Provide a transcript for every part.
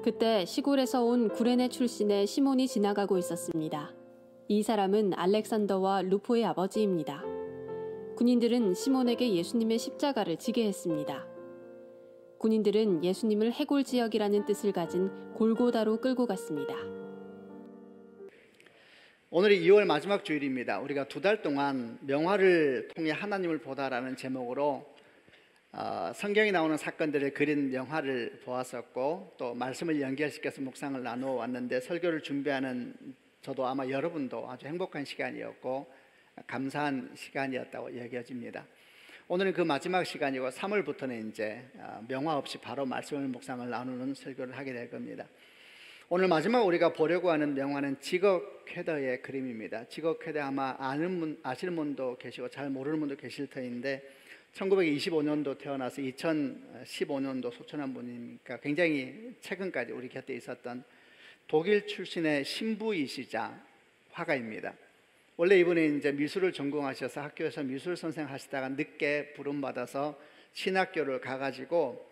그때 시골에서 온 구레네 출신의 시몬이 지나가고 있었습니다. 이 사람은 알렉산더와 루포의 아버지입니다. 군인들은 시몬에게 예수님의 십자가를 지게 했습니다. 군인들은 예수님을 해골 지역이라는 뜻을 가진 골고다로 끌고 갔습니다. 오늘이 2월 마지막 주일입니다. 우리가 2달 동안 명화를 통해 하나님을 보다라는 제목으로 성경에 나오는 사건들을 그린 명화를 보았었고, 또 말씀을 연결시켜서 묵상을 나누어 왔는데, 설교를 준비하는 저도 아마 여러분도 아주 행복한 시간이었고 감사한 시간이었다고 여겨집니다. 오늘은 그 마지막 시간이고 3월부터는 이제 명화 없이 바로 말씀을 묵상을 나누는 설교를 하게 될 겁니다. 오늘 마지막 우리가 보려고 하는 명화는 지극회더의 그림입니다. 지극회더 아마 아시는 분도 계시고 잘 모르는 분도 계실 터인데, 1925년도 태어나서 2015년도 소천한 분이니까 굉장히 최근까지 우리 곁에 있었던 독일 출신의 신부이시자 화가입니다. 원래 이분이 이제 미술을 전공하셔서 학교에서 미술 선생 하시다가 늦게 부름받아서 신학교를 가가지고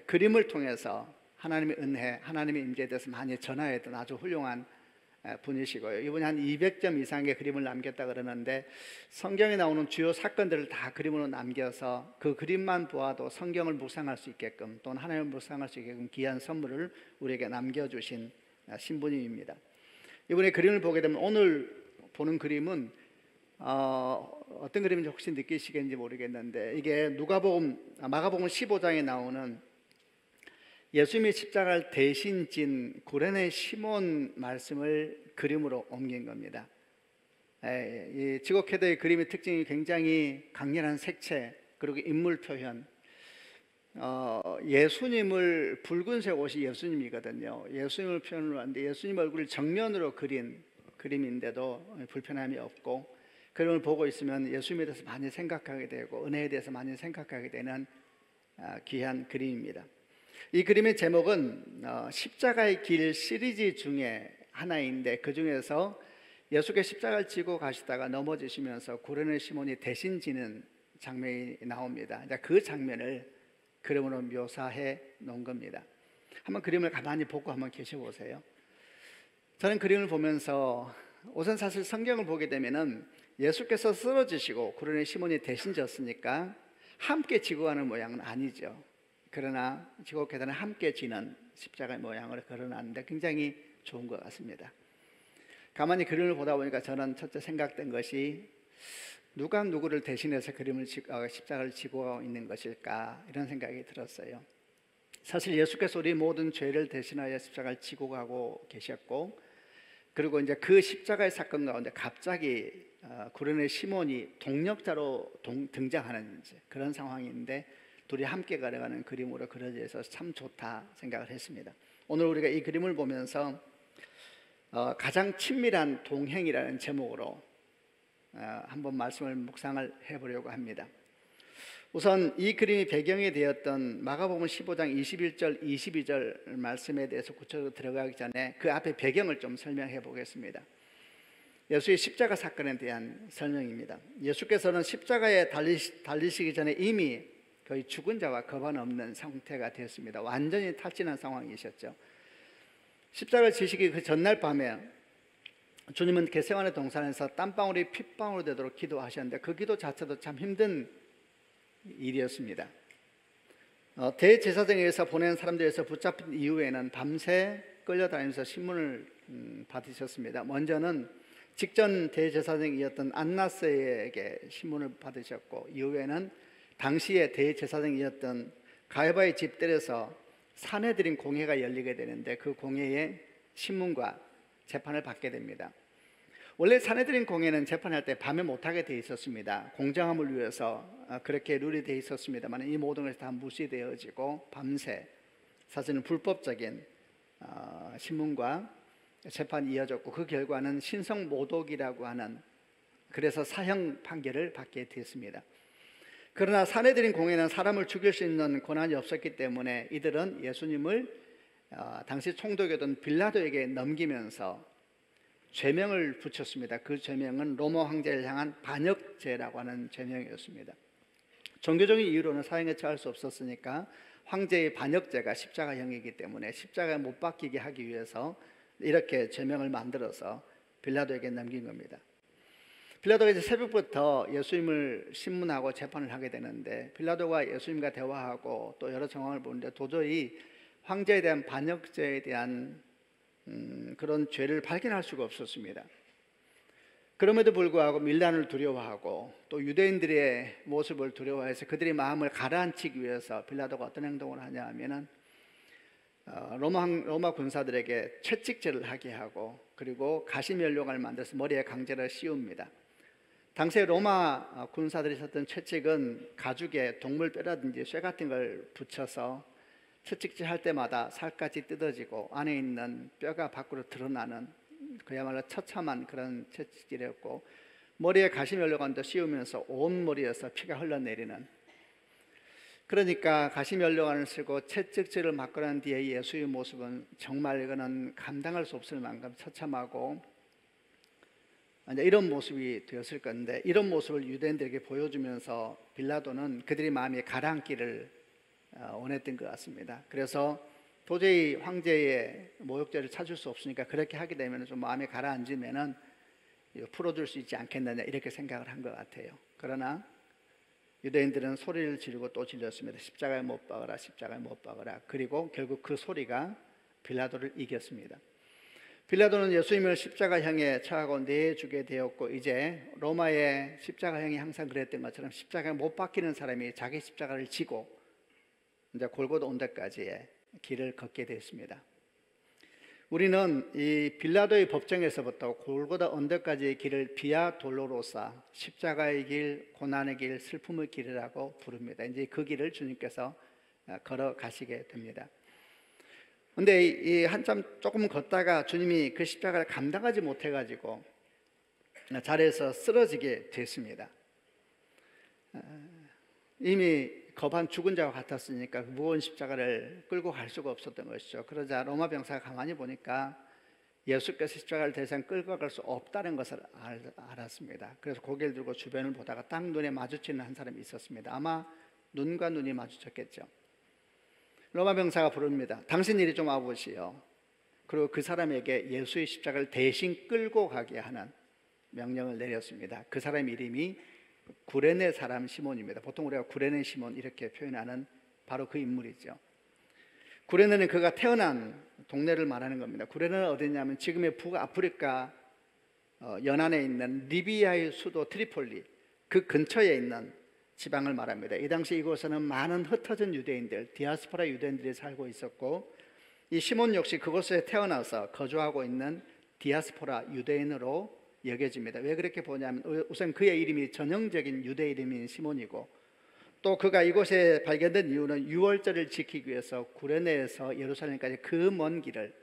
그림을 통해서 하나님의 은혜, 하나님의 임재에 대해서 많이 전하였던 아주 훌륭한 분이시고요. 이분이 한 200점 이상의 그림을 남겼다 그러는데, 성경에 나오는 주요 사건들을 다 그림으로 남겨서 그 그림만 보아도 성경을 묵상할 수 있게끔, 또는 하나님을 묵상할 수 있게끔 귀한 선물을 우리에게 남겨주신 신부님입니다. 이분의 그림을 보게 되면, 오늘 보는 그림은 어떤 그림인지 혹시 느끼시겠는지 모르겠는데, 이게 마가복음 15장에 나오는 예수님이 십자가를 대신 진 구레네 시몬 말씀을 그림으로 옮긴 겁니다. 이 지극회더의 그림의 특징이 굉장히 강렬한 색채, 그리고 인물 표현. 예수님을, 붉은색 옷이 예수님이거든요. 예수님을 표현을 하는데, 예수님 얼굴을 정면으로 그린 그림인데도 불편함이 없고, 그림을 보고 있으면 예수님에 대해서 많이 생각하게 되고 은혜에 대해서 많이 생각하게 되는 귀한 그림입니다. 이 그림의 제목은 십자가의 길 시리즈 중에 하나인데, 그 중에서 예수께서 십자가를 지고 가시다가 넘어지시면서 구레네 시몬이 대신 지는 장면이 나옵니다. 그 장면을 그림으로 묘사해 놓은 겁니다. 한번 그림을 가만히 보고 한번 계셔보세요. 저는 그림을 보면서, 우선 사실 성경을 보게 되면은 예수께서 쓰러지시고 구레네 시몬이 대신 졌으니까 함께 지고 가는 모양은 아니죠. 그러나 지극회더는 함께 지는 십자가의 모양으로 걸어놨는데 굉장히 좋은 것 같습니다. 가만히 그림을 보다 보니까 저는 첫째 생각된 것이, 누가 누구를 대신해서 십자가를 지고 있는 것일까, 이런 생각이 들었어요. 사실 예수께서 우리 모든 죄를 대신하여 십자가를 지고 가고 계셨고, 그리고 이제 그 십자가의 사건 가운데 갑자기 구레네 시몬이 동력자로 등장하는 그런 상황인데, 둘이 함께 걸어가는 그림으로 그려져 있어서 참 좋다 생각을 했습니다. 오늘 우리가 이 그림을 보면서 가장 친밀한 동행이라는 제목으로 한번 말씀을 묵상을 해보려고 합니다. 우선 이 그림이 배경이 되었던 마가복음 15장 21절 22절 말씀에 대해서 구체적으로 들어가기 전에 그 앞에 배경을 좀 설명해 보겠습니다. 예수의 십자가 사건에 대한 설명입니다. 예수께서는 십자가에 달리시기 전에 이미 거의 죽은 자와 거반 없는 상태가 되었습니다. 완전히 탈진한 상황이셨죠. 십자가를 지시기 그 전날 밤에 주님은 겟세마네 동산에서 땀방울이 핏방울이 되도록 기도하셨는데, 그 기도 자체도 참 힘든 일이었습니다. 대제사장에서 보낸 사람들에서 붙잡힌 이후에는 밤새 끌려다니면서 신문을 받으셨습니다. 먼저는 직전 대제사장이었던 안나스에게 신문을 받으셨고, 이후에는 당시에 대제사장이었던 가야바의 집들에서 사내들인 공회가 열리게 되는데, 그 공회에 신문과 재판을 받게 됩니다. 원래 사내들인 공회는 재판할 때 밤에 못하게 돼 있었습니다. 공정함을 위해서 그렇게 룰이 돼 있었습니다만, 이 모든 것이 다 무시되어지고 밤새 사실은 불법적인 신문과 재판이 이어졌고, 그 결과는 신성모독이라고 하는, 그래서 사형 판결을 받게 됐습니다. 그러나 사내들인 공회는 사람을 죽일 수 있는 권한이 없었기 때문에 이들은 예수님을 당시 총독이었던 빌라도에게 넘기면서 죄명을 붙였습니다. 그 죄명은 로마 황제를 향한 반역죄라고 하는 죄명이었습니다. 종교적인 이유로는 사형에 처할 수 없었으니까 황제의 반역죄가 십자가형이기 때문에 십자가에 못 박히게 하기 위해서 이렇게 죄명을 만들어서 빌라도에게 넘긴 겁니다. 빌라도가 이제 새벽부터 예수님을 신문하고 재판을 하게 되는데, 빌라도가 예수님과 대화하고 또 여러 정황을 보는데 도저히 황제에 대한 반역죄에 대한 그런 죄를 발견할 수가 없었습니다. 그럼에도 불구하고 밀란을 두려워하고 또 유대인들의 모습을 두려워해서 그들의 마음을 가라앉히기 위해서 빌라도가 어떤 행동을 하냐 하면은 로마 군사들에게 채찍질을 하게 하고, 그리고 가시면류관을 만들어서 머리에 강제로 씌웁니다. 당시에 로마 군사들이 썼던 채찍은 가죽에 동물 뼈라든지 쇠 같은 걸 붙여서 채찍질 할 때마다 살까지 뜯어지고 안에 있는 뼈가 밖으로 드러나는 그야말로 처참한 그런 채찍질이었고, 머리에 가시면류관도 씌우면서 온 머리에서 피가 흘러내리는, 그러니까 가시면류관을 쓰고 채찍질을 맞고 난 뒤에 예수의 모습은 정말 이거는 감당할 수 없을 만큼 처참하고 이런 모습이 되었을 건데, 이런 모습을 유대인들에게 보여주면서 빌라도는 그들의 마음이 가라앉기를 원했던 것 같습니다. 그래서 도저히 황제의 모욕죄를 찾을 수 없으니까 그렇게 하게 되면 좀 마음이 가라앉으면은 풀어줄 수 있지 않겠느냐, 이렇게 생각을 한 것 같아요. 그러나 유대인들은 소리를 지르고 또 질렀습니다. 십자가에 못 박아라, 십자가에 못 박아라. 그리고 결국 그 소리가 빌라도를 이겼습니다. 빌라도는 예수님을 십자가형에 처하고 내주게 되었고, 이제 로마의 십자가형이 항상 그랬던 것처럼 십자가에 못 박히는 사람이 자기 십자가를 지고 이제 골고다 온데까지의 길을 걷게 됐습니다. 우리는 이 빌라도의 법정에서부터 골고다 언덕까지의 길을 비아 돌로로사, 십자가의 길, 고난의 길, 슬픔의 길이라고 부릅니다. 이제 그 길을 주님께서 걸어가시게 됩니다. 그런데 이 한참 조금 걷다가 주님이 그 십자가를 감당하지 못해가지고 자리에서 쓰러지게 됐습니다. 이미 거반 죽은 자와 같았으니까 무거운 십자가를 끌고 갈 수가 없었던 것이죠. 그러자 로마 병사가 가만히 보니까 예수께서 십자가를 더 이상 끌고 갈 수 없다는 것을 알았습니다. 그래서 고개를 들고 주변을 보다가 딱 눈에 마주치는 한 사람이 있었습니다. 아마 눈과 눈이 마주쳤겠죠. 로마 병사가 부릅니다. 당신 이리 좀 와보시오. 그리고 그 사람에게 예수의 십자가를 대신 끌고 가게 하는 명령을 내렸습니다. 그 사람 이름이 구레네 사람 시몬입니다. 보통 우리가 구레네 시몬 이렇게 표현하는 바로 그 인물이죠. 구레네는 그가 태어난 동네를 말하는 겁니다. 구레네는 어디냐면 지금의 북아프리카 연안에 있는 리비아의 수도 트리폴리 그 근처에 있는 지방을 말합니다. 이 당시 이곳에는 많은 흩어진 유대인들, 디아스포라 유대인들이 살고 있었고, 이 시몬 역시 그곳에 태어나서 거주하고 있는 디아스포라 유대인으로 여겨집니다. 왜 그렇게 보냐면 우선 그의 이름이 전형적인 유대 이름인 시몬이고, 또 그가 이곳에 발견된 이유는 유월절을 지키기 위해서 구레네에서 예루살렘까지 그 먼 길을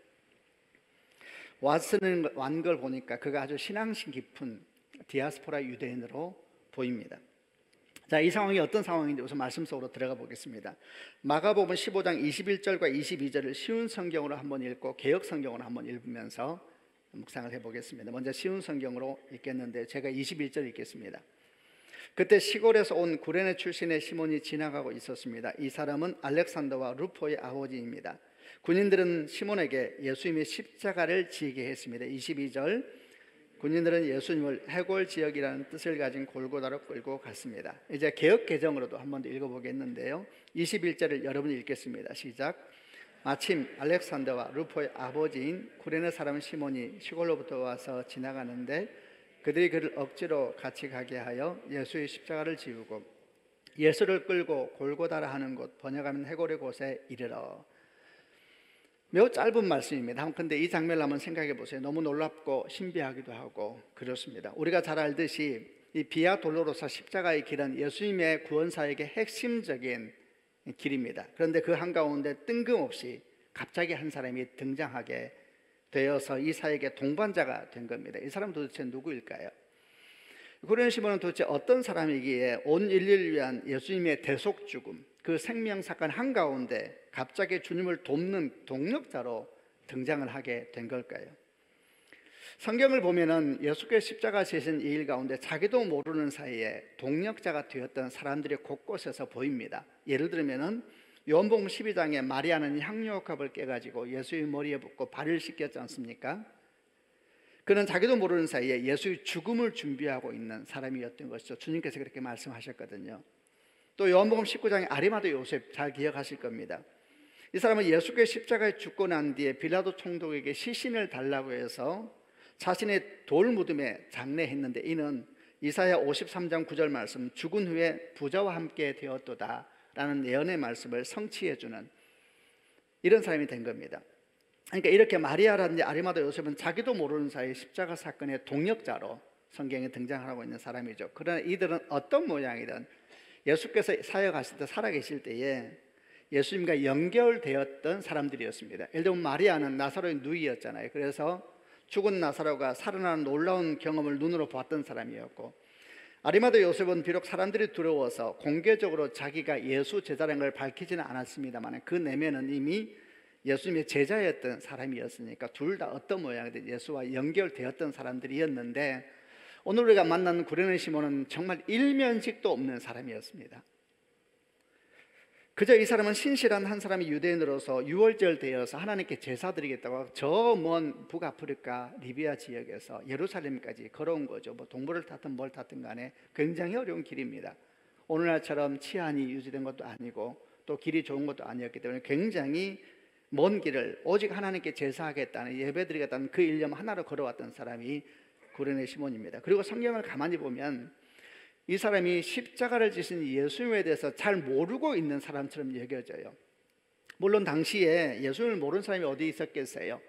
왔는 걸 보니까 그가 아주 신앙심 깊은 디아스포라 유대인으로 보입니다. 자, 이 상황이 어떤 상황인지 우선 말씀 속으로 들어가 보겠습니다. 마가복음 15장 21절과 22절을 쉬운 성경으로 한번 읽고 개역 성경으로 한번 읽으면서 묵상을 해보겠습니다. 먼저 쉬운 성경으로 읽겠는데 제가 21절 읽겠습니다. 그때 시골에서 온 구레네 출신의 시몬이 지나가고 있었습니다. 이 사람은 알렉산더와 루포의 아버지입니다. 군인들은 시몬에게 예수님의 십자가를 지게 했습니다. 22절, 군인들은 예수님을 해골 지역이라는 뜻을 가진 골고다로 끌고 갔습니다. 이제 개역 개정으로도 한 번 더 읽어보겠는데요. 21절을 여러분이 읽겠습니다. 시작. 마침 알렉산더와 루포의 아버지인 구레네 사람 시몬이 시골로부터 와서 지나가는데 그들이 그를 억지로 같이 가게 하여 예수의 십자가를 지우고 예수를 끌고 골고다라 하는 곳, 번역하면 해골의 곳에 이르러. 매우 짧은 말씀입니다. 그런데 이 장면을 한번 생각해 보세요. 너무 놀랍고 신비하기도 하고 그렇습니다. 우리가 잘 알듯이 이 비아 돌로로사 십자가의 길은 예수님의 구원사역의 핵심적인 길입니다. 그런데 그 한가운데 뜬금없이 갑자기 한 사람이 등장하게 되어서 이 사역의 동반자가 된 겁니다. 이 사람 도대체 누구일까요? 구레네 시몬은 도대체 어떤 사람이기에 온 인류를 위한 예수님의 대속 죽음, 그 생명 사건 한가운데 갑자기 주님을 돕는 동력자로 등장을 하게 된 걸까요? 성경을 보면은 예수께서 십자가 지신 이 일 가운데 자기도 모르는 사이에 동력자가 되었던 사람들이 곳곳에서 보입니다. 예를 들면은 요한복음 12장에 마리아는 향유옥합을 깨가지고 예수의 머리에 붓고 발을 씻겼지 않습니까? 그는 자기도 모르는 사이에 예수의 죽음을 준비하고 있는 사람이었던 것이죠. 주님께서 그렇게 말씀하셨거든요. 또 요한복음 19장에 아리마다 요셉, 잘 기억하실 겁니다. 이 사람은 예수께서 십자가에 죽고 난 뒤에 빌라도 총독에게 시신을 달라고 해서 자신의 돌 무덤에 장례했는데, 이는 이사야 53장 9절 말씀, 죽은 후에 부자와 함께 되었도다 라는 예언의 말씀을 성취해주는 이런 사람이 된 겁니다. 그러니까 이렇게 마리아라든지 아리마다 요셉은 자기도 모르는 사이에 십자가 사건의 동역자로 성경에 등장하고 있는 사람이죠. 그러나 이들은 어떤 모양이든 예수께서 사역하실 때, 살아계실 때에 예수님과 연결되었던 사람들이었습니다. 예를 들면 마리아는 나사로의 누이였잖아요. 그래서 죽은 나사로가 살아나는 놀라운 경험을 눈으로 봤던 사람이었고, 아리마다 요셉은 비록 사람들이 두려워서 공개적으로 자기가 예수 제자라는 걸 밝히지는 않았습니다만 그 내면은 이미 예수님의 제자였던 사람이었으니까 둘 다 어떤 모양이든 예수와 연결되었던 사람들이었는데, 오늘 우리가 만난 구레네 시몬은 정말 일면식도 없는 사람이었습니다. 그저 이 사람은 신실한 한 사람이 유대인으로서 유월절 되어서 하나님께 제사 드리겠다고 저 먼 북아프리카 리비아 지역에서 예루살렘까지 걸어온 거죠. 뭐 동물을 탔든 뭘 탔든 간에 굉장히 어려운 길입니다. 오늘날처럼 치안이 유지된 것도 아니고 또 길이 좋은 것도 아니었기 때문에 굉장히 먼 길을 오직 하나님께 제사하겠다는, 예배드리겠다는 그 일념 하나로 걸어왔던 사람이 구레네 시몬입니다. 그리고 성경을 가만히 보면 이 사람이 십자가를 지신 예수님에 대해서 잘 모르고 있는 사람처럼 여겨져요. 물론 당시에 예수님을 모르는 사람이 어디 있었겠어요?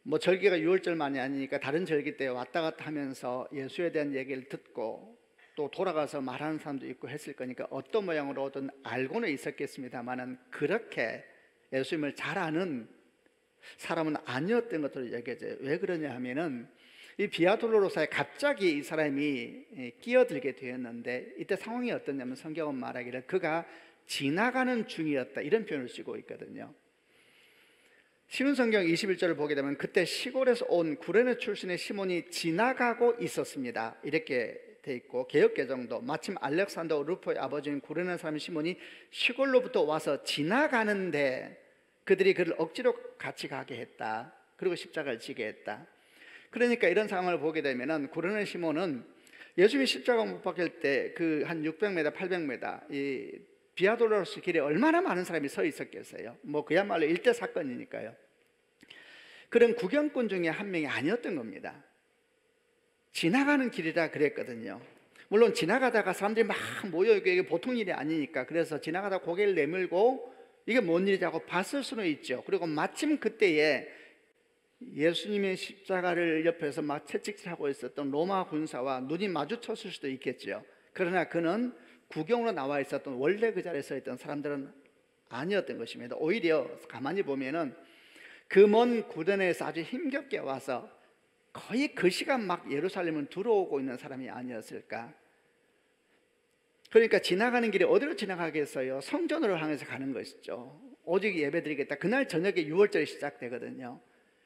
뭐 절기가 유월절만이 아니니까 다른 절기 때 왔다 갔다 하면서 예수에 대한 얘기를 듣고 또 돌아가서 말하는 사람도 있고 했을 거니까 어떤 모양으로든 알고는 있었겠습니다만은 그렇게 예수님을 잘 아는 사람은 아니었던 것으로 여겨져요. 왜 그러냐 하면은 이 비아돌로로사에 갑자기 이 사람이 끼어들게 되었는데, 이때 상황이 어떠냐면 성경은 말하기를 그가 지나가는 중이었다 이런 표현을 쓰고 있거든요. 신약성경 21절을 보게 되면 그때 시골에서 온 구레네 출신의 시몬이 지나가고 있었습니다 이렇게 돼 있고, 개역개정도 마침 알렉산더 루포의 아버지인 구레네 사람 시몬이 시골로부터 와서 지나가는데 그들이 그를 억지로 같이 가게 했다. 그리고 십자가를 지게 했다. 그러니까 이런 상황을 보게 되면은 구레네 시몬은 예수님이 십자가 못 박힐 때 그 한 600m, 800m 이 비아돌로스 길에 얼마나 많은 사람이 서 있었겠어요. 뭐 그야말로 일대 사건이니까요. 그런 구경꾼 중에 한 명이 아니었던 겁니다. 지나가는 길이라 그랬거든요. 물론 지나가다가 사람들이 막 모여있고 이게 보통 일이 아니니까 그래서 지나가다 고개를 내밀고 이게 뭔 일이지 하고 봤을 수는 있죠. 그리고 마침 그때에 예수님의 십자가를 옆에서 막 채찍질하고 있었던 로마 군사와 눈이 마주쳤을 수도 있겠죠. 그러나 그는 구경으로 나와 있었던, 원래 그 자리에 서 있던 사람들은 아니었던 것입니다. 오히려 가만히 보면은 그 먼 구레네에서 아주 힘겹게 와서 거의 그 시간 막 예루살렘을 들어오고 있는 사람이 아니었을까. 그러니까 지나가는 길에 어디로 지나가겠어요? 성전으로 향해서 가는 것이죠. 오직 예배드리겠다. 그날 저녁에 유월절이 시작되거든요.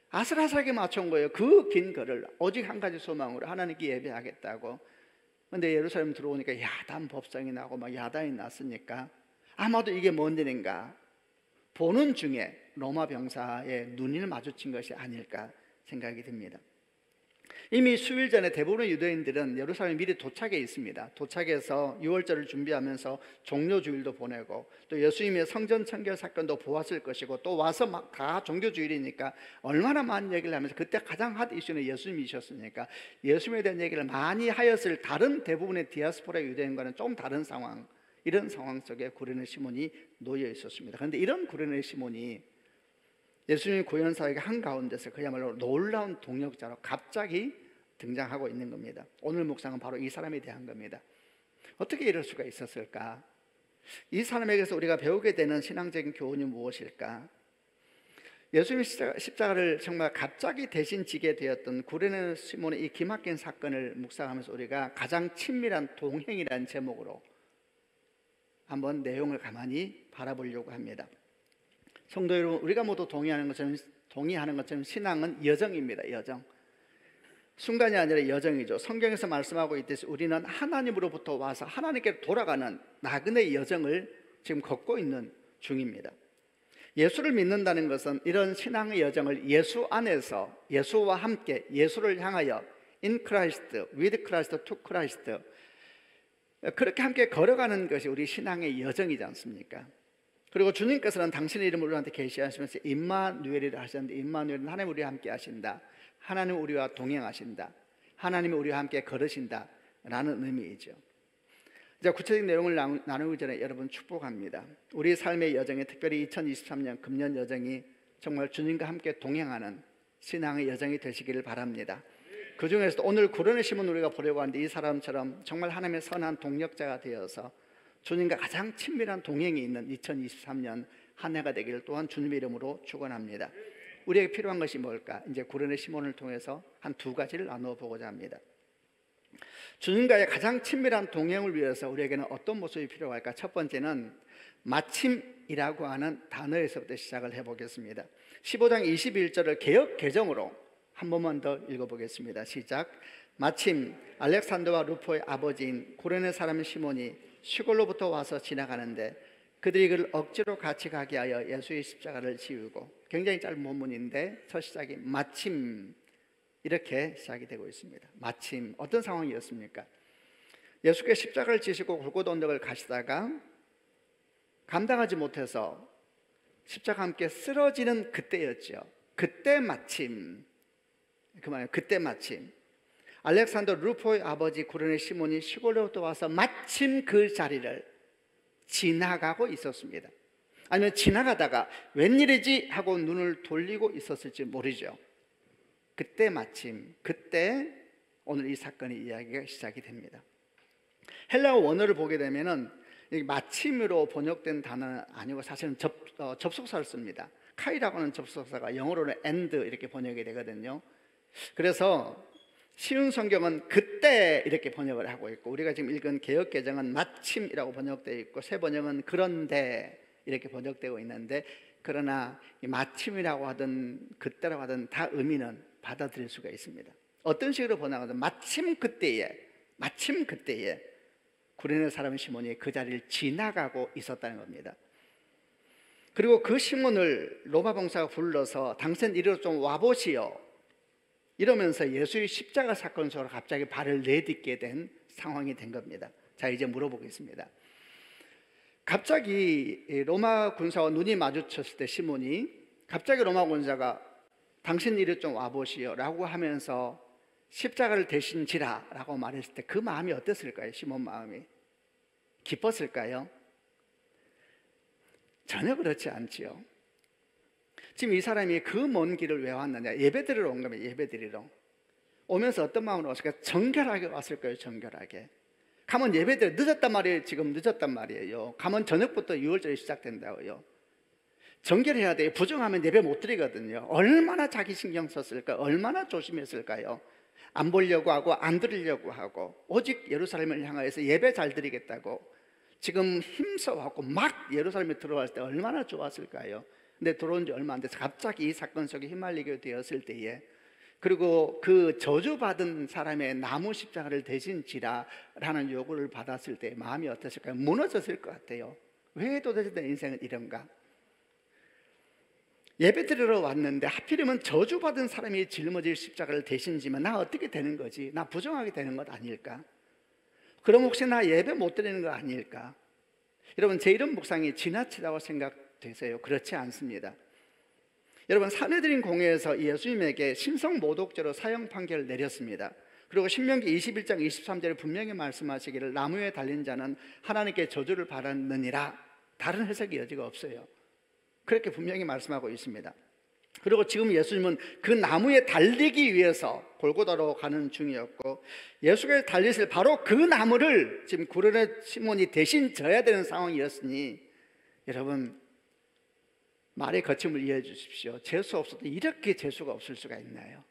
아슬아슬하게 맞춘 거예요. 그 긴 거를 오직 한 가지 소망으로 하나님께 예배하겠다고. 근데 예루살렘 들어오니까 야단 법상이 나고 막 야단이 났으니까 아마도 이게 뭔 일인가, 보는 중에 로마 병사의 눈을 마주친 것이 아닐까 생각이 듭니다. 이미 수일 전에 대부분의 유대인들은 예루살렘 미리 도착해 있습니다. 도착해서 유월절을 준비하면서 종료주일도 보내고 또 예수님의 성전 청결 사건도 보았을 것이고, 또 와서 막 다 종교주일이니까 얼마나 많은 얘기를 하면서 그때 가장 핫 이슈는 예수님이셨으니까 예수님에 대한 얘기를 많이 하였을 다른 대부분의 디아스포라 유대인과는 좀 다른 상황, 이런 상황 속에 구레네 시몬이 놓여 있었습니다. 그런데 이런 구레네 시몬이 예수님 구원 사역의 한가운데서 그야말로 놀라운 동역자로 갑자기 등장하고 있는 겁니다. 오늘 묵상은 바로 이 사람에 대한 겁니다. 어떻게 이럴 수가 있었을까? 이 사람에게서 우리가 배우게 되는 신앙적인 교훈이 무엇일까? 예수님 십자가를 정말 갑자기 대신 지게 되었던 구레네 시몬의 이 기막힌 사건을 묵상하면서 우리가 가장 친밀한 동행이라는 제목으로 한번 내용을 가만히 바라보려고 합니다. 성도 여러분, 우리가 모두 동의하는 것처럼 신앙은 여정입니다. 여정. 순간이 아니라 여정이죠. 성경에서 말씀하고 있듯이 우리는 하나님으로부터 와서 하나님께 돌아가는 나그네 여정을 지금 걷고 있는 중입니다. 예수를 믿는다는 것은 이런 신앙의 여정을 예수 안에서 예수와 함께 예수를 향하여 in Christ, with Christ, to Christ 그렇게 함께 걸어가는 것이 우리 신앙의 여정이지 않습니까? 그리고 주님께서는 당신의 이름을 우리한테 계시하시면서 임마누엘이라 하셨는데, 임마누엘은 하나님 우리와 함께 하신다, 하나님 우리와 동행하신다, 하나님이 우리와 함께 걸으신다 라는 의미이죠. 이제 구체적인 내용을 나누기 전에 여러분 축복합니다. 우리 삶의 여정에, 특별히 2023년 금년 여정이 정말 주님과 함께 동행하는 신앙의 여정이 되시기를 바랍니다. 그 중에서도 오늘 구원의 시몬 우리가 보려고 하는데, 이 사람처럼 정말 하나님의 선한 동력자가 되어서 주님과 가장 친밀한 동행이 있는 2023년 한 해가 되기를 또한 주님의 이름으로 축원합니다. 우리에게 필요한 것이 뭘까? 이제 구원의 시몬을 통해서 한 두 가지를 나누어 보고자 합니다. 주님과의 가장 친밀한 동행을 위해서 우리에게는 어떤 모습이 필요할까? 첫 번째는 마침이라고 하는 단어에서부터 시작을 해보겠습니다. 15장 21절을 개역 개정으로 한 번만 더 읽어보겠습니다. 시작. 마침 알렉산더와 루포의 아버지인 구레네 사람 시몬이 시골로부터 와서 지나가는데 그들이 그를 억지로 같이 가게 하여 예수의 십자가를 지우고, 굉장히 짧은 본문인데 첫 시작이 마침 이렇게 시작이 되고 있습니다. 마침 어떤 상황이었습니까? 예수께 십자가를 지시고 골고다 언덕을 가시다가 감당하지 못해서 십자가와 함께 쓰러지는 그때였죠. 그때 마침, 그 말이에요. 그때 마침 알렉산더 루포의 아버지 구레네 시몬이 시골로부터 와서 마침 그 자리를 지나가고 있었습니다. 아니면 지나가다가 웬일이지 하고 눈을 돌리고 있었을지 모르죠. 그때 마침, 그때 오늘 이 사건의 이야기가 시작이 됩니다. 헬라어 원어를 보게 되면은 마침으로 번역된 단어는 아니고 사실은 접속사를 씁니다. 카이라고 하는 접속사가 영어로는 and 이렇게 번역이 되거든요. 그래서 쉬운 성경은 그때 이렇게 번역을 하고 있고, 우리가 지금 읽은 개역개정은 마침이라고 번역되어 있고, 새 번역은 그런데 이렇게 번역되고 있는데, 그러나 이 마침이라고 하든 그때라고 하든 다 의미는 받아들일 수가 있습니다. 어떤 식으로 번역하든 마침 그때에 구레네 사람 시몬이 그 자리를 지나가고 있었다는 겁니다. 그리고 그 시몬을 로마 병사가 불러서 당신 이리로 좀 와보시오 이러면서 예수의 십자가 사건 속으로 갑자기 발을 내딛게 된 상황이 된 겁니다. 자, 이제 물어보겠습니다. 갑자기 로마 군사와 눈이 마주쳤을 때 시몬이 갑자기 로마 군사가 당신 이리 좀 와보시오 라고 하면서 십자가를 대신 지라 라고 말했을 때 그 마음이 어땠을까요? 시몬 마음이 기뻤을까요? 전혀 그렇지 않지요. 지금 이 사람이 그 먼 길을 왜 왔느냐? 예배드리러 온 겁니다. 예배드리러 오면서 어떤 마음으로 왔을까요? 정결하게 왔을 거예요. 정결하게 가면 예배드려 늦었단 말이에요. 지금 늦었단 말이에요. 가면 저녁부터 6월절이 시작된다고요. 정결해야 돼요. 부정하면 예배 못 드리거든요. 얼마나 자기 신경 썼을까? 얼마나 조심했을까요? 안 보려고 하고 안 드리려고 하고 오직 예루살렘을 향하여서 예배 잘 드리겠다고 지금 힘써갖고 막 예루살렘에 들어갈 때 얼마나 좋았을까요? 근데 들어온 지 얼마 안 돼서 갑자기 이 사건 속에 휘말리게 되었을 때에, 그리고 그 저주받은 사람의 나무 십자가를 대신 지라라는 요구를 받았을 때 마음이 어땠을까요? 무너졌을 것 같아요. 왜 도대체 내 인생은 이런가? 예배 드리러 왔는데 하필이면 저주받은 사람이 짊어질 십자가를 대신 지면 나 어떻게 되는 거지? 나 부정하게 되는 것 아닐까? 그럼 혹시 나 예배 못 드리는 거 아닐까? 여러분, 제 이런 묵상이 지나치다고 생각되세요? 그렇지 않습니다. 여러분, 사내들인 공회에서 예수님에게 신성모독죄로 사형 판결을 내렸습니다. 그리고 신명기 21장 23절에 분명히 말씀하시기를 나무에 달린 자는 하나님께 저주를 받았느니라. 다른 해석의 여지가 없어요. 그렇게 분명히 말씀하고 있습니다. 그리고 지금 예수님은 그 나무에 달리기 위해서 골고다로 가는 중이었고, 예수께서 달리실 바로 그 나무를 지금 구레네 시몬이 대신 져야 되는 상황이었으니, 여러분 말의 거침을 이해해 주십시오. 재수 없어도 이렇게 재수가 없을 수가 있나요?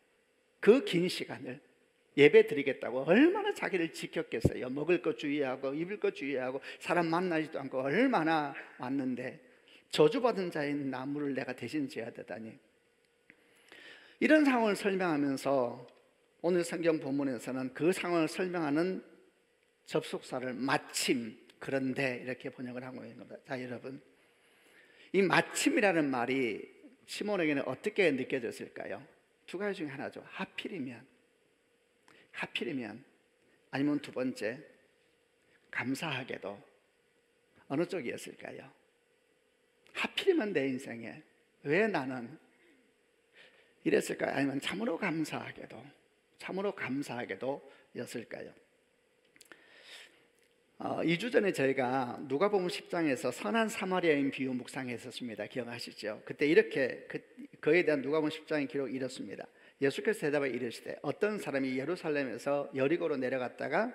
그 긴 시간을 예배 드리겠다고 얼마나 자기를 지켰겠어요. 먹을 것 주의하고 입을 것 주의하고 사람 만나지도 않고 얼마나 왔는데 저주받은 자의 나무를 내가 대신 지어야 되다니. 이런 상황을 설명하면서 오늘 성경 본문에서는 그 상황을 설명하는 접속사를 마침, 그런데 이렇게 번역을 하고 있는 겁니다. 자, 여러분, 이 마침이라는 말이 시몬에게는 어떻게 느껴졌을까요? 두 가지 중에 하나죠. 하필이면, 아니면 두 번째, 감사하게도. 어느 쪽이었을까요? 하필이면 내 인생에 왜 나는 이랬을까요? 아니면 참으로 감사하게도 였을까요? 2주 전에 저희가 누가복음 10장에서 선한 사마리아인 비유 묵상했었습니다. 기억하시죠? 그때 이렇게 그에 대한 누가복음 10장의 기록이 이렇습니다. 예수께서 대답하여 이르시되 어떤 사람이 예루살렘에서 여리고로 내려가다가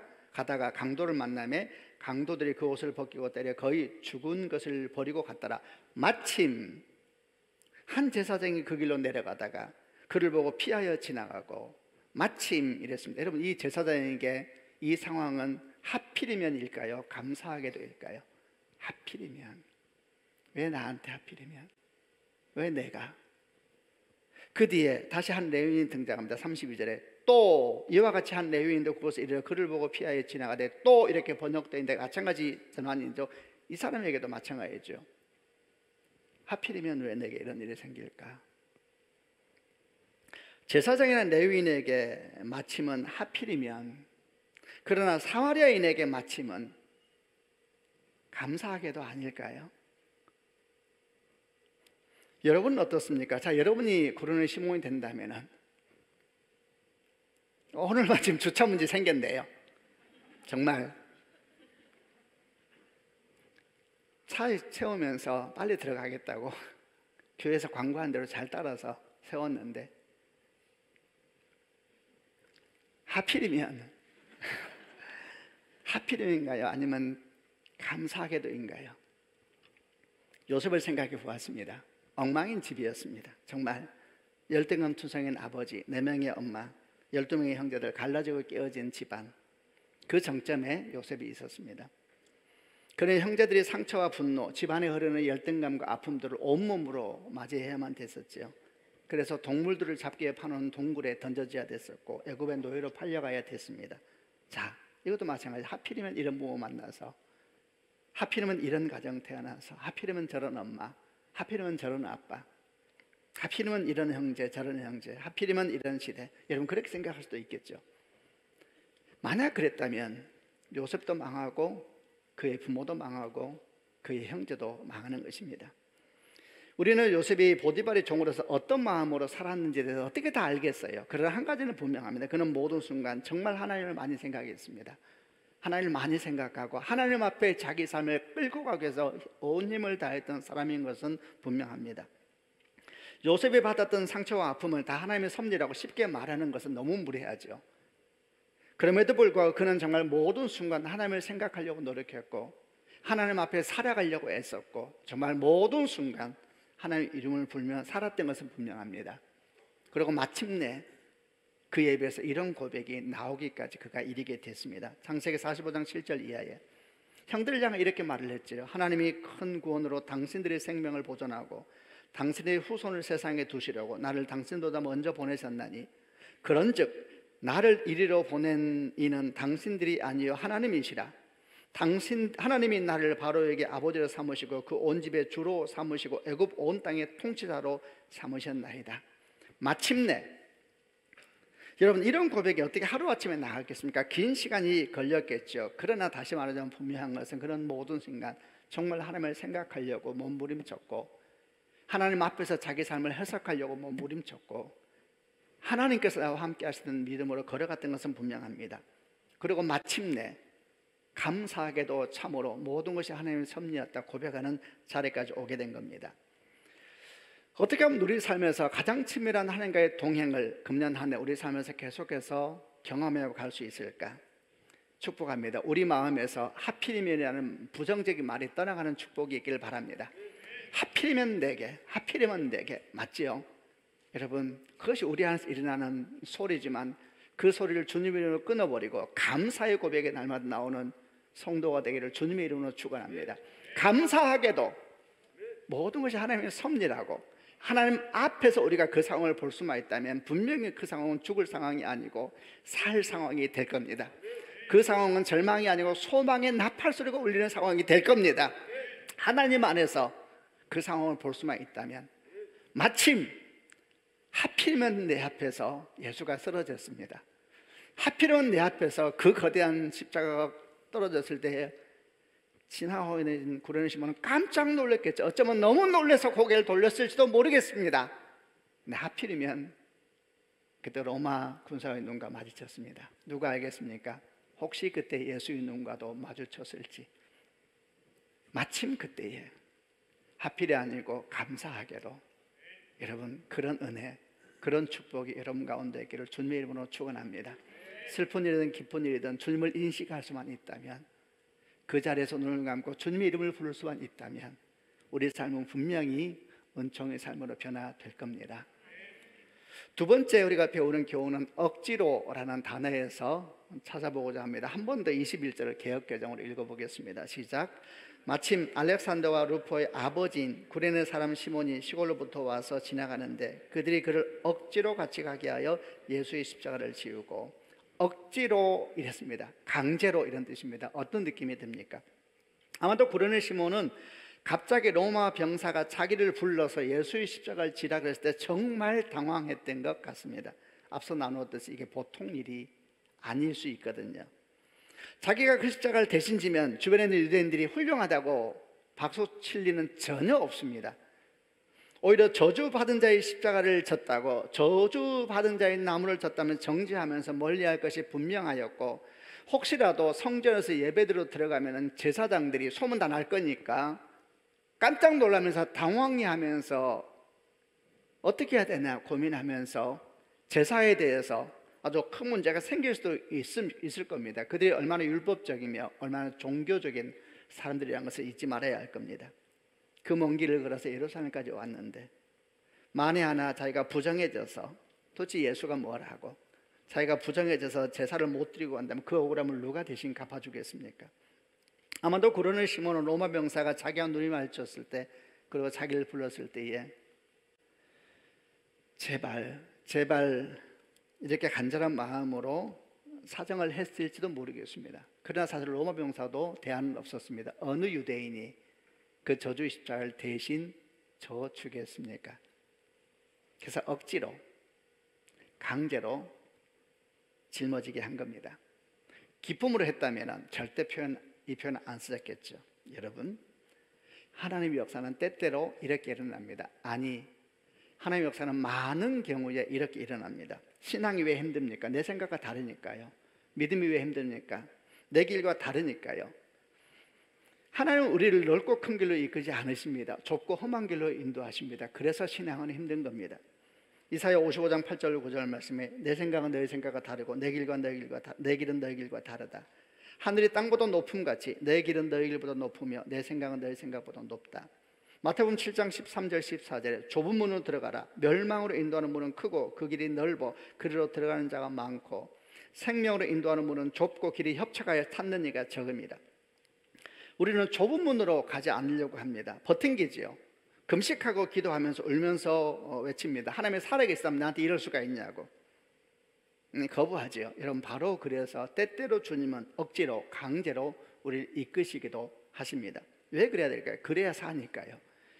강도를 만나매 강도들이 그 옷을 벗기고 때려 거의 죽은 것을 버리고 갔더라. 마침 한 제사장이 그 길로 내려가다가 그를 보고 피하여 지나가고, 마침 이랬습니다. 여러분, 이 제사장에게 이 상황은 하필이면일까요? 감사하게도일까요? 하필이면. 왜 나한테 하필이면? 왜 내가? 그 뒤에 다시 한 레위인이 등장합니다. 32절에 또 이와 같이 한 레위인도 그곳에 이르러 그를 보고 피하여 지나가되, 또 이렇게 번역되는데 마찬가지 전환이죠. 이 사람에게도 마찬가지죠. 하필이면 왜 내게 이런 일이 생길까? 제사장이나 레위인에게 마침은 하필이면, 그러나 사마리아인에게 마침은 감사하게도 아닐까요? 여러분은 어떻습니까? 자, 여러분이 구른의 시몬이 된다면 오늘 마침 주차 문제 생겼네요. 정말 차에 세우면서 빨리 들어가겠다고 교회에서 광고한 대로 잘 따라서 세웠는데, 하필이면인가요? 아니면 감사하게도인가요? 요셉을 생각해 보았습니다. 엉망인 집이었습니다. 정말 열등감투성인 아버지, 4명의 엄마, 12명의 형제들, 갈라지고 깨어진 집안, 그 정점에 요셉이 있었습니다. 그런 형제들이 상처와 분노, 집안에 흐르는 열등감과 아픔들을 온몸으로 맞이해야만 됐었죠. 그래서 동물들을 잡기 위해 파놓은 동굴에 던져져야 됐었고, 애굽의 노예로 팔려가야 됐습니다. 자, 이것도 마찬가지. 하필이면 이런 부모 만나서, 하필이면 이런 가정 태어나서, 하필이면 저런 엄마, 하필이면 저런 아빠, 하필이면 이런 형제 저런 형제, 하필이면 이런 시대. 여러분, 그렇게 생각할 수도 있겠죠. 만약 그랬다면 요셉도 망하고 그의 부모도 망하고 그의 형제도 망하는 것입니다. 우리는 요셉이 보디발의 종으로서 어떤 마음으로 살았는지에 대해서 어떻게 다 알겠어요. 그러나 한 가지는 분명합니다. 그는 모든 순간 정말 하나님을 많이 생각했습니다. 하나님을 많이 생각하고 하나님 앞에 자기 삶을 끌고 가기 위해서 온 힘을 다했던 사람인 것은 분명합니다. 요셉이 받았던 상처와 아픔을 다 하나님의 섭리라고 쉽게 말하는 것은 너무 무례하죠. 그럼에도 불구하고 그는 정말 모든 순간 하나님을 생각하려고 노력했고, 하나님 앞에 살아가려고 애썼고, 정말 모든 순간 하나님의 이름을 부르며 살았던 것은 분명합니다. 그리고 마침내 그에 비해서 이런 고백이 나오기까지 그가 이르게 됐습니다. 창세기 45장 7절 이하에 형들을 향해 이렇게 말을 했지요. 하나님이 큰 구원으로 당신들의 생명을 보존하고 당신의 후손을 세상에 두시려고 나를 당신보다 먼저 보내셨나니, 그런즉 나를 이리로 보낸 이는 당신들이 아니요 하나님이시라. 하나님이 나를 바로에게 아버지로 삼으시고 그 온 집의 주로 삼으시고 애굽 온 땅의 통치자로 삼으셨나이다. 마침내, 여러분, 이런 고백이 어떻게 하루아침에 나갔겠습니까? 긴 시간이 걸렸겠죠. 그러나 다시 말하자면 분명한 것은 그런 모든 순간 정말 하나님을 생각하려고 몸부림쳤고, 하나님 앞에서 자기 삶을 해석하려고 몸부림쳤고, 하나님께서 나와 함께 하시는 믿음으로 걸어갔던 것은 분명합니다. 그리고 마침내 감사하게도 참으로 모든 것이 하나님의 섭리였다 고백하는 자리까지 오게 된 겁니다. 어떻게 하면 우리 삶에서 가장 친밀한 하나님과의 동행을 금년 한 해 우리 삶에서 계속해서 경험해 갈 수 있을까? 축복합니다. 우리 마음에서 하필이면이라는 부정적인 말이 떠나가는 축복이 있기를 바랍니다. 하필이면 내게, 하필이면 내게, 맞지요? 여러분, 그것이 우리 안에서 일어나는 소리지만 그 소리를 주님의 이름으로 끊어버리고 감사의 고백에 날마다 나오는 성도가 되기를 주님의 이름으로 축원합니다. 감사하게도 모든 것이 하나님의 섭리라고, 하나님 앞에서 우리가 그 상황을 볼 수만 있다면 분명히 그 상황은 죽을 상황이 아니고 살 상황이 될 겁니다. 그 상황은 절망이 아니고 소망의 나팔 소리가 울리는 상황이 될 겁니다. 하나님 안에서 그 상황을 볼 수만 있다면, 마침 하필이면 내 앞에서 예수가 쓰러졌습니다. 하필이면 내 앞에서 그 거대한 십자가가 떨어졌을 때에 지나가고 있는 구레네 시몬은 깜짝 놀랐겠죠. 어쩌면 너무 놀라서 고개를 돌렸을지도 모르겠습니다. 근데 하필이면 그때 로마 군사의 눈과 마주쳤습니다. 누가 알겠습니까? 혹시 그때 예수의 눈과도 마주쳤을지. 마침 그때에 하필이 아니고 감사하게도 여러분, 그런 은혜, 그런 축복이 여러분 가운데 있기를 주님의 이름으로 축원합니다. 슬픈 일이든 기쁜 일이든 주님을 인식할 수만 있다면, 그 자리에서 눈을 감고 주님의 이름을 부를 수만 있다면 우리 삶은 분명히 은총의 삶으로 변화될 겁니다. 두 번째 우리가 배우는 교훈은 억지로라는 단어에서 찾아보고자 합니다. 한 번 더 21절을 개역개정으로 읽어보겠습니다. 시작. 마침 알렉산더와 루포의 아버지인 구레네 사람 시몬이 시골로부터 와서 지나가는데 그들이 그를 억지로 같이 가게 하여 예수의 십자가를 지우고, 억지로 이랬습니다. 강제로 이런 뜻입니다. 어떤 느낌이 듭니까? 아마도 구레네 시몬은 갑자기 로마 병사가 자기를 불러서 예수의 십자가를 지라 그랬을 때 정말 당황했던 것 같습니다. 앞서 나누었듯이 이게 보통 일이 아닐 수 있거든요. 자기가 그 십자가를 대신 지면 주변에 있는 유대인들이 훌륭하다고 박수 칠 리는 전혀 없습니다. 오히려 저주받은 자의 십자가를 졌다고, 저주받은 자의 나무를 졌다면 정죄하면서 멀리할 것이 분명하였고, 혹시라도 성전에서 예배드리러 들어가면 제사장들이 소문 다 날 거니까 깜짝 놀라면서 당황해하면서 어떻게 해야 되나 고민하면서 제사에 대해서 아주 큰 문제가 생길 수도 있을 겁니다. 그들이 얼마나 율법적이며 얼마나 종교적인 사람들이라는 것을 잊지 말아야 할 겁니다. 그 먼 길을 걸어서 예루살렘까지 왔는데 만에 하나 자기가 부정해져서, 도대체 예수가 뭘 하고 자기가 부정해져서 제사를 못 드리고 간다면 그 억울함을 누가 대신 갚아주겠습니까? 아마도 구레네 시몬은 로마 병사가 자기와 눈이 마주쳤을 때, 그리고 자기를 불렀을 때에 제발 이렇게 간절한 마음으로 사정을 했을지도 모르겠습니다. 그러나 사실 로마 병사도 대안은 없었습니다. 어느 유대인이 그 저주의 십자가를 대신 져주겠습니까? 그래서 억지로, 강제로 짊어지게 한 겁니다. 기쁨으로 했다면 절대 이 표현 안 쓰셨겠죠. 여러분, 하나님의 역사는 때때로 이렇게 일어납니다. 아니, 하나님의 역사는 많은 경우에 이렇게 일어납니다. 신앙이 왜 힘듭니까? 내 생각과 다르니까요. 믿음이 왜 힘듭니까? 내 길과 다르니까요. 하나님은 우리를 넓고 큰 길로 이끌지 않으십니다. 좁고 험한 길로 인도하십니다. 그래서 신앙은 힘든 겁니다. 이사야 55장 8절 9절 말씀에 내 생각은 너희 생각과 다르고 내 길은 너희 길과 다르다. 하늘이 땅보다 높음같이 내 길은 너희 길보다 높으며 내 생각은 너희 생각보다 높다. 마태복음 7장 13절 14절에 좁은 문으로 들어가라. 멸망으로 인도하는 문은 크고 그 길이 넓어 그리로 들어가는 자가 많고 생명으로 인도하는 문은 좁고 길이 협착하여 찾는 이가 적음이다. 우리는 좁은 문으로 가지 않으려고 합니다. 버팅기지요. 금식하고 기도하면서 울면서 외칩니다. 하나님의 살아계시다면 나한테 이럴 수가 있냐고. 거부하지요. 여러분, 바로 그래서 때때로 주님은 억지로 강제로 우리를 이끄시기도 하십니다. 왜 그래야 될까요? 그래야 사니까요.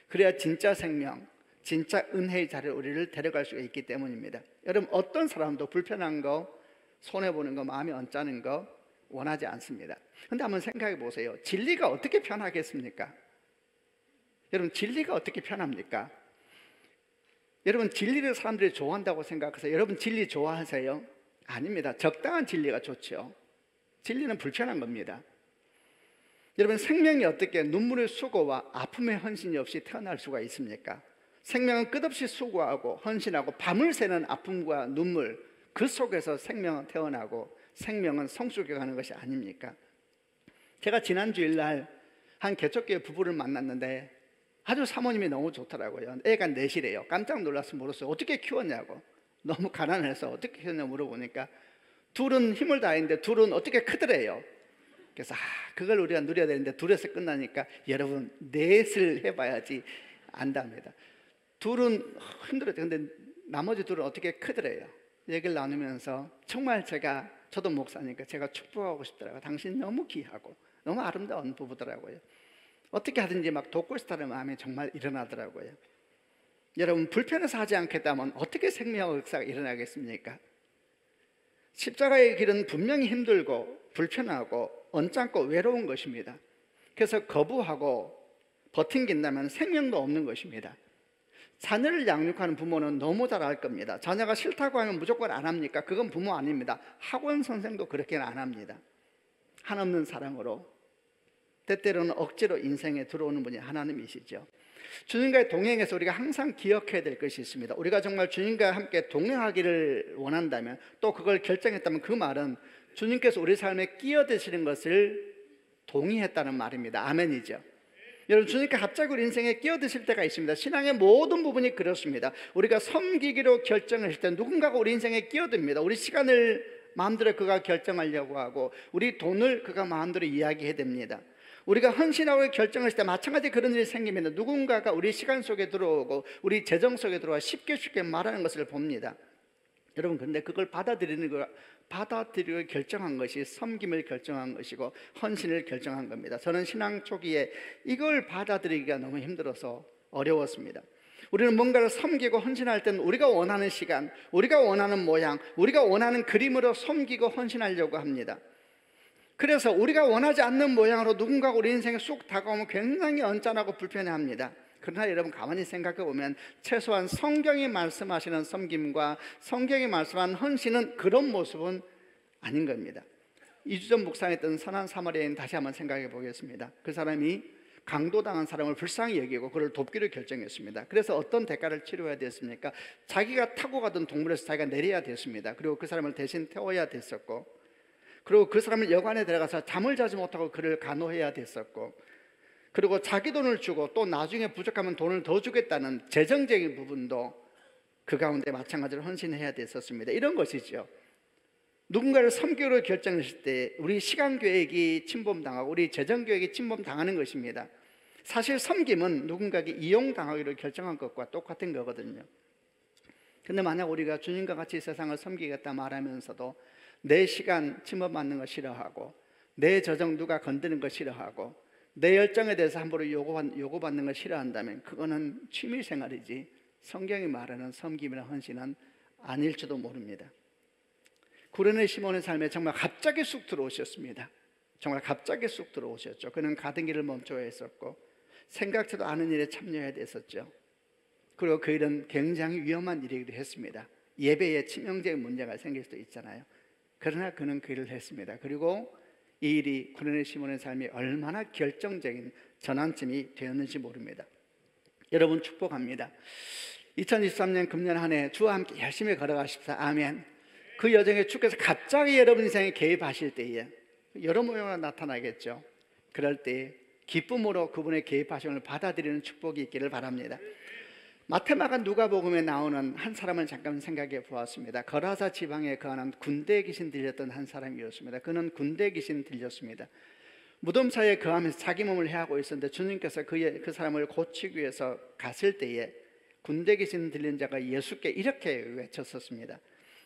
그래야 진짜 생명, 진짜 은혜의 자리에 우리를 데려갈 수가 있기 때문입니다. 여러분, 어떤 사람도 불편한 거, 손해보는 거, 마음이 언짢은 거 원하지 않습니다. 그런데 한번 생각해 보세요. 진리가 어떻게 편하겠습니까? 여러분, 진리가 어떻게 편합니까? 여러분, 진리를 사람들이 좋아한다고 생각해서 여러분 진리 좋아하세요? 아닙니다. 적당한 진리가 좋죠. 진리는 불편한 겁니다. 여러분, 생명이 어떻게 눈물의 수고와 아픔의 헌신이 없이 태어날 수가 있습니까? 생명은 끝없이 수고하고 헌신하고 밤을 새는 아픔과 눈물, 그 속에서 생명은 태어나고 생명은 성숙해가는 것이 아닙니까? 제가 지난 주일날 한 개척교회 부부를 만났는데 아주 사모님이 너무 좋더라고요. 애가 넷이래요. 깜짝 놀라서 물었어요. 어떻게 키웠냐고. 너무 가난해서 어떻게 키웠냐고 물어보니까 둘은 힘을 다했는데 둘은 어떻게 크더래요. 그래서 그걸 우리가 누려야 되는데 둘에서 끝나니까 여러분 넷을 해봐야지 안답니다. 둘은 힘들었죠. 근데 나머지 둘은 어떻게 크더래요. 얘기를 나누면서 정말 제가 저도 목사니까 제가 축복하고 싶더라고요. 당신 너무 귀하고 너무 아름다운 부부더라고요. 어떻게 하든지 막 돕고 싶다는 마음이 정말 일어나더라고요. 여러분, 불편해서 하지 않겠다면 어떻게 생명의 역사가 일어나겠습니까? 십자가의 길은 분명히 힘들고 불편하고 언짢고 외로운 것입니다. 그래서 거부하고 버틴긴다면 생명도 없는 것입니다. 자녀를 양육하는 부모는 너무 잘 알 겁니다. 자녀가 싫다고 하면 무조건 안 합니까? 그건 부모 아닙니다. 학원 선생도 그렇게는 안 합니다. 한없는 사랑으로, 때때로는 억지로 인생에 들어오는 분이 하나님이시죠. 주님과의 동행에서 우리가 항상 기억해야 될 것이 있습니다. 우리가 정말 주님과 함께 동행하기를 원한다면, 또 그걸 결정했다면, 그 말은 주님께서 우리 삶에 끼어드시는 것을 동의했다는 말입니다. 아멘이죠. 여러분, 주님께 갑자기 우리 인생에 끼어드실 때가 있습니다. 신앙의 모든 부분이 그렇습니다. 우리가 섬기기로 결정했을 때 누군가가 우리 인생에 끼어듭니다. 우리 시간을 마음대로 그가 결정하려고 하고, 우리 돈을 그가 마음대로 이야기해야 됩니다. 우리가 헌신하고 결정했을 때 마찬가지 그런 일이 생기면 누군가가 우리 시간 속에 들어오고 우리 재정 속에 들어와 쉽게 말하는 것을 봅니다. 여러분, 그런데 그걸 받아들이고 결정한 것이 섬김을 결정한 것이고 헌신을 결정한 겁니다. 저는 신앙 초기에 이걸 받아들이기가 너무 힘들어서 어려웠습니다. 우리는 뭔가를 섬기고 헌신할 때는 우리가 원하는 시간, 우리가 원하는 모양, 우리가 원하는 그림으로 섬기고 헌신하려고 합니다. 그래서 우리가 원하지 않는 모양으로 누군가가 우리 인생에 쑥 다가오면 굉장히 언짢아하고 불편해합니다. 그러나 여러분, 가만히 생각해 보면 최소한 성경이 말씀하시는 섬김과 성경이 말씀하는 헌신은 그런 모습은 아닌 겁니다. 2주 전 묵상했던 선한 사마리아인 다시 한번 생각해 보겠습니다. 그 사람이 강도당한 사람을 불쌍히 여기고 그를 돕기로 결정했습니다. 그래서 어떤 대가를 치러야 됐습니까? 자기가 타고 가던 동물에서 자기가 내려야 됐습니다. 그리고 그 사람을 대신 태워야 됐었고, 그리고 그 사람을 여관에 들어가서 잠을 자지 못하고 그를 간호해야 됐었고, 그리고 자기 돈을 주고 또 나중에 부족하면 돈을 더 주겠다는 재정적인 부분도 그 가운데 마찬가지로 헌신해야 됐었습니다. 이런 것이죠. 누군가를 섬기기로 결정했을 때 우리 시간 계획이 침범당하고 우리 재정 계획이 침범당하는 것입니다. 사실 섬김은 누군가에게 이용당하기로 결정한 것과 똑같은 거거든요. 근데 만약 우리가 주님과 같이 세상을 섬기겠다 말하면서도 내 시간 침범받는 거 싫어하고, 내 저정 누가 건드는 거 싫어하고, 내 열정에 대해서 함부로 요구받는 거 싫어한다면 그거는 취미생활이지 성경이 말하는 섬김이나 헌신은 아닐지도 모릅니다. 구레네 시몬의 삶에 정말 갑자기 쑥 들어오셨습니다. 정말 갑자기 쑥 들어오셨죠. 그는 가던 길을 멈춰야 했었고 생각지도 않은 일에 참여해야 됐었죠. 그리고 그 일은 굉장히 위험한 일이기도 했습니다. 예배에 치명적인 문제가 생길 수도 있잖아요. 그러나 그는 그 일을 했습니다. 그리고 이 일이 구레네 시몬의 삶이 얼마나 결정적인 전환점이 되었는지 모릅니다. 여러분, 축복합니다. 2023년 금년 한 해 주와 함께 열심히 걸어가십사. 아멘. 그 여정에 주께서 갑자기 여러분 인생에 개입하실 때에 여러 모양으로 나타나겠죠. 그럴 때 기쁨으로 그분의 개입하심을 받아들이는 축복이 있기를 바랍니다. 마태마가 누가복음에 나오는 한 사람을 잠깐 생각해 보았습니다. 거라사 지방에 거하는 군대 귀신 들렸던 한 사람이었습니다. 그는 군대 귀신 들렸습니다. 무덤 사이에 거하면서 자기 몸을 해하고 있었는데 주님께서 그 사람을 고치기 위해서 갔을 때에 군대 귀신 들린 자가 예수께 이렇게 외쳤었습니다.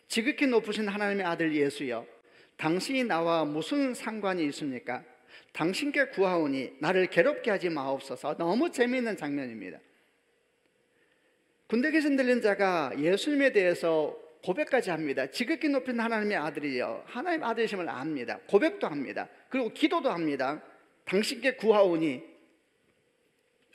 지극히 높으신 하나님의 아들 예수여, 당신이 나와 무슨 상관이 있습니까? 당신께 구하오니 나를 괴롭게 하지 마옵소서. 너무 재미있는 장면입니다. 군대 귀신 들린 자가 예수님에 대해서 고백까지 합니다. 지극히 높은 하나님의 아들이요, 하나님 아들이심을 압니다. 고백도 합니다. 그리고 기도도 합니다. 당신께 구하오니,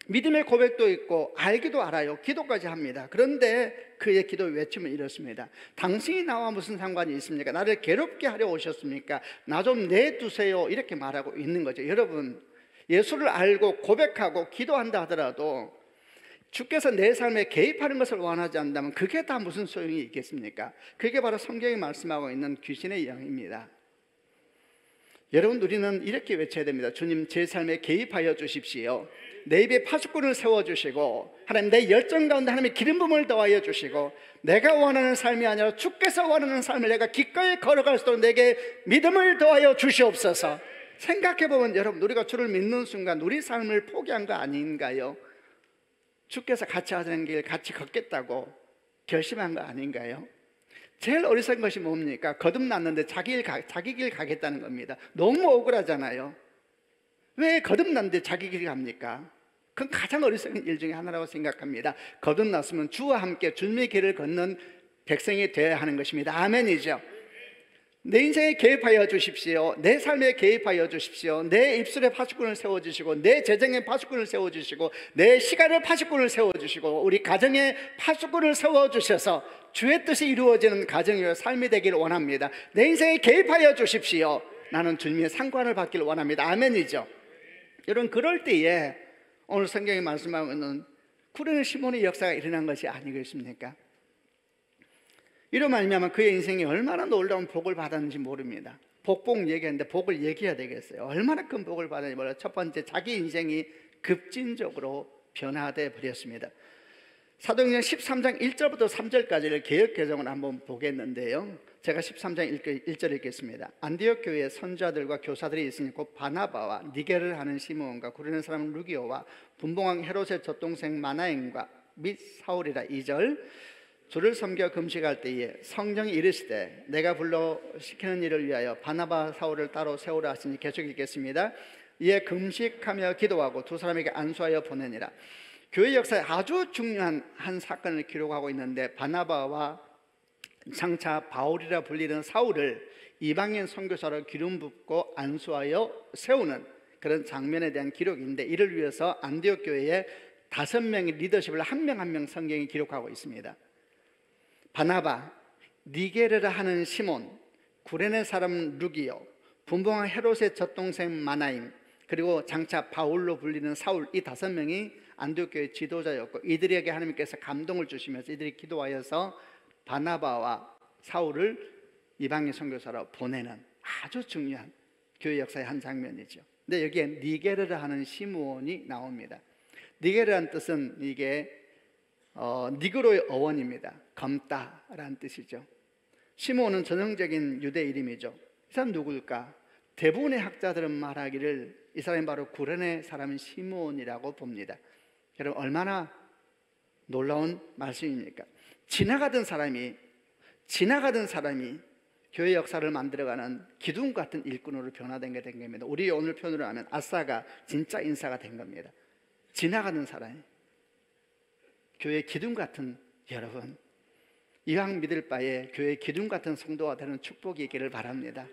믿음의 고백도 있고 알기도 알아요. 기도까지 합니다. 그런데 그의 기도 외침은 이렇습니다. 당신이 나와 무슨 상관이 있습니까? 나를 괴롭게 하려 오셨습니까? 나 좀 내두세요. 이렇게 말하고 있는 거죠. 여러분, 예수를 알고 고백하고 기도한다 하더라도 주께서 내 삶에 개입하는 것을 원하지 않는다면 그게 다 무슨 소용이 있겠습니까? 그게 바로 성경이 말씀하고 있는 귀신의 영입니다. 여러분, 우리는 이렇게 외쳐야 됩니다. 주님, 제 삶에 개입하여 주십시오. 내 입에 파수꾼을 세워주시고, 하나님, 내 열정 가운데 하나님의 기름 부음을 더하여 주시고, 내가 원하는 삶이 아니라 주께서 원하는 삶을 내가 기꺼이 걸어갈 수 있도록 내게 믿음을 더하여 주시옵소서. 생각해보면 여러분, 우리가 주를 믿는 순간 우리 삶을 포기한 거 아닌가요? 주께서 같이 하자는 길 같이 걷겠다고 결심한 거 아닌가요? 제일 어리석은 것이 뭡니까? 거듭났는데 자기 길 가겠다는 겁니다. 너무 억울하잖아요. 왜 거듭났는데 자기 길 갑니까? 그건 가장 어리석은 일 중에 하나라고 생각합니다. 거듭났으면 주와 함께 주님의 길을 걷는 백성이 되어야 하는 것입니다. 아멘이죠. 내 인생에 개입하여 주십시오. 내 삶에 개입하여 주십시오. 내 입술에 파수꾼을 세워주시고, 내 재정에 파수꾼을 세워주시고, 내 시간에 파수꾼을 세워주시고, 우리 가정에 파수꾼을 세워주셔서 주의 뜻이 이루어지는 가정이요 삶이 되기를 원합니다. 내 인생에 개입하여 주십시오. 나는 주님의 상관을 받기를 원합니다. 아멘이죠. 여러분, 그럴 때에 오늘 성경이 말씀하고 있는 구레네 시몬의 역사가 일어난 것이 아니겠습니까? 이로 말미암아 그의 인생이 얼마나 놀라운 복을 받았는지 모릅니다. 복복 얘기하는데 복을 얘기해야 되겠어요. 얼마나 큰 복을 받았는지 몰라요. 첫 번째, 자기 인생이 급진적으로 변화되어 버렸습니다. 사도행전 13장 1절부터 3절까지를 개역개정을 한번 보겠는데요, 제가 13장 1절 읽겠습니다. 안디옥 교회에 선지자들과 교사들이 있으니 곧 바나바와 니게를 하는 시므온과 구레네 사람 루기오와 분봉왕 헤롯의 젖동생 마나엔과 및 사울이라. 2절, 주를 섬겨 금식할 때에 성령이 이르시되 내가 불러 시키는 일을 위하여 바나바 사울을 따로 세우라 하시니. 계속 읽겠습니다. 이에 금식하며 기도하고 두 사람에게 안수하여 보내니라. 교회 역사에 아주 중요한 한 사건을 기록하고 있는데, 바나바와 장차 바울이라 불리는 사울을 이방인 선교사로 기름 붓고 안수하여 세우는 그런 장면에 대한 기록인데, 이를 위해서 안디옥 교회에 5명의 리더십을 한 명 한 명 성경이 기록하고 있습니다. 바나바, 니게르라 하는 시몬, 구레네 사람 루기오, 분봉왕 헤롯의 젖동생 마나임, 그리고 장차 바울로 불리는 사울, 이 5명이 안디옥 교회 지도자였고, 이들에게 하나님께서 감동을 주시면서 이들이 기도하여서 바나바와 사울을 이방인 선교사로 보내는 아주 중요한 교회 역사의 한 장면이죠. 근데 여기에 니게르라 하는 시므온이 나옵니다. 니게르라는 뜻은 이게 니그로의 어원입니다. 검다라는 뜻이죠. 시므온은 전형적인 유대 이름이죠. 이 사람 누굴까? 대부분의 학자들은 말하기를 이 사람이 바로 구레네 사람 시므온이라고 봅니다. 여러분, 얼마나 놀라운 말씀입니까? 지나가던 사람이 교회 역사를 만들어가는 기둥 같은 일꾼으로 변화된 게 된 겁니다. 우리 오늘 표현으로 하면 아싸가 진짜 인사가 된 겁니다. 지나가는 사람이 교회 기둥 같은, 여러분, 이왕 믿을 바에 교회 기둥 같은 성도가 되는 축복이 있기를 바랍니다.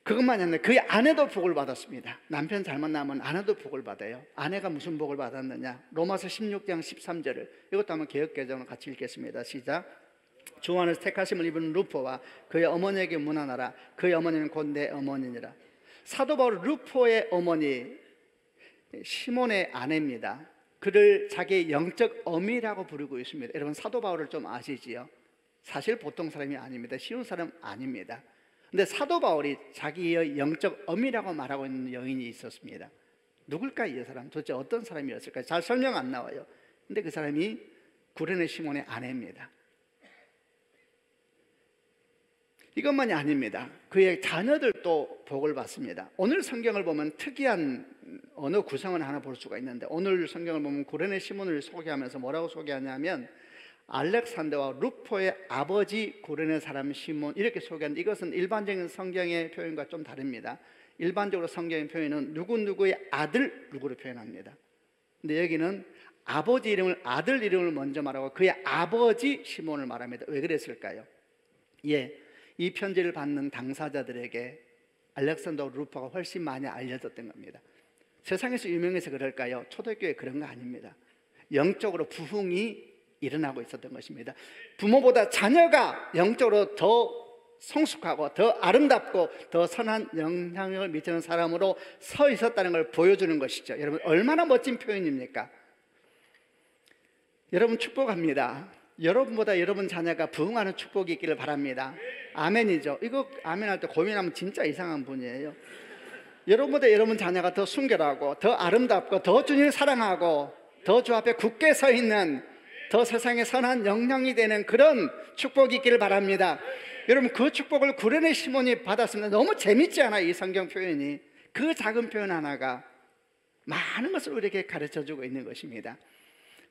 그것만이 아니라 그의 아내도 복을 받았습니다. 남편 잘못 나면 아내도 복을 받아요. 아내가 무슨 복을 받았느냐? 로마서 16장 13절을 이것도 한번 개역개정으로 같이 읽겠습니다. 시작. 주 안에서 택하심을 입은 루포와 그의 어머니에게 문안하라. 그의 어머니는 곧 내 어머니니라. 사도 바울 루포의 어머니 시몬의 아내입니다. 그를 자기의 영적 어미라고 부르고 있습니다. 여러분, 사도 바울을 좀 아시지요? 사실 보통 사람이 아닙니다. 쉬운 사람 아닙니다. 근데 사도 바울이 자기의 영적 어미라고 말하고 있는 여인이 있었습니다. 누굴까요? 이 사람 도대체 어떤 사람이었을까요? 잘 설명 안 나와요. 근데 그 사람이 구레네 시몬의 아내입니다. 이것만이 아닙니다. 그의 자녀들도 복을 받습니다. 오늘 성경을 보면 특이한 언어 구성을 하나 볼 수가 있는데, 오늘 성경을 보면 구레네 시몬을 소개하면서 뭐라고 소개하냐면 알렉산더와 루포의 아버지 구레네 사람 시몬, 이렇게 소개하는데, 이것은 일반적인 성경의 표현과 좀 다릅니다. 일반적으로 성경의 표현은 누구누구의 아들 누구로 표현합니다. 근데 여기는 아버지 이름을, 아들 이름을 먼저 말하고 그의 아버지 시몬을 말합니다. 왜 그랬을까요? 이 편지를 받는 당사자들에게 알렉산더 루포가 훨씬 많이 알려졌던 겁니다. 세상에서 유명해서 그럴까요? 초대교회 그런 거 아닙니다. 영적으로 부흥이 일어나고 있었던 것입니다. 부모보다 자녀가 영적으로 더 성숙하고 더 아름답고 더 선한 영향력을 미치는 사람으로 서 있었다는 걸 보여주는 것이죠. 여러분, 얼마나 멋진 표현입니까? 여러분, 축복합니다. 여러분보다 여러분 자녀가 부흥하는 축복이 있기를 바랍니다. 아멘이죠. 이거 아멘할 때 고민하면 진짜 이상한 분이에요. 여러분보다 여러분 자녀가 더 순결하고 더 아름답고 더 주님을 사랑하고 더 주 앞에 굳게 서 있는, 더 세상에 선한 영향이 되는 그런 축복이 있기를 바랍니다. 여러분, 그 축복을 구레네 시몬이 받았습니다. 너무 재밌지 않아요? 이 성경 표현이. 그 작은 표현 하나가 많은 것을 우리에게 가르쳐주고 있는 것입니다.